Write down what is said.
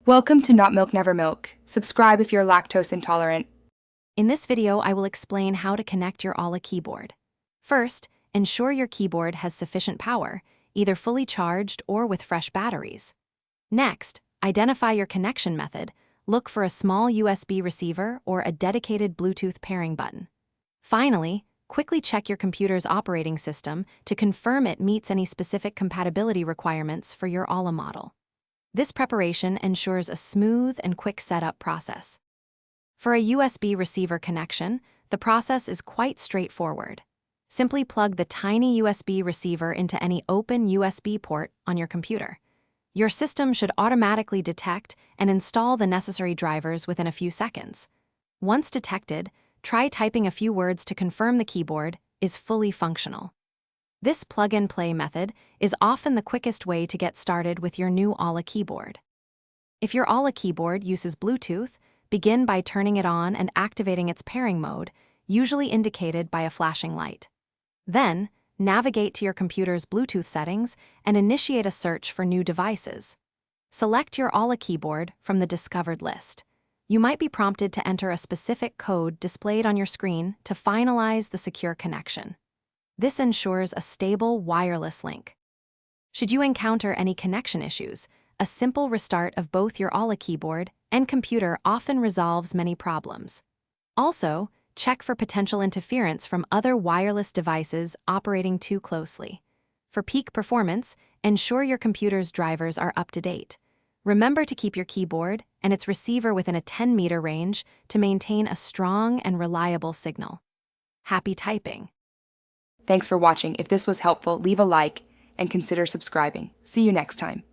Welcome to Not Milk Never Milk. Subscribe if you're lactose intolerant. In this video, I will explain how to connect your Aula keyboard. First, ensure your keyboard has sufficient power, either fully charged or with fresh batteries. Next, identify your connection method. Look for a small USB receiver or a dedicated Bluetooth pairing button. Finally, quickly check your computer's operating system to confirm it meets any specific compatibility requirements for your Aula model. This preparation ensures a smooth and quick setup process. For a USB receiver connection, the process is quite straightforward. Simply plug the tiny USB receiver into any open USB port on your computer. Your system should automatically detect and install the necessary drivers within a few seconds. Once detected, try typing a few words to confirm the keyboard is fully functional. This plug-and-play method is often the quickest way to get started with your new Aula keyboard. If your Aula keyboard uses Bluetooth, begin by turning it on and activating its pairing mode, usually indicated by a flashing light. Then, navigate to your computer's Bluetooth settings and initiate a search for new devices. Select your Aula keyboard from the discovered list. You might be prompted to enter a specific code displayed on your screen to finalize the secure connection. This ensures a stable wireless link. Should you encounter any connection issues, a simple restart of both your Aula keyboard and computer often resolves many problems. Also, check for potential interference from other wireless devices operating too closely. For peak performance, ensure your computer's drivers are up to date. Remember to keep your keyboard and its receiver within a 10-meter range to maintain a strong and reliable signal. Happy typing! Thanks for watching. If this was helpful, leave a like and consider subscribing. See you next time.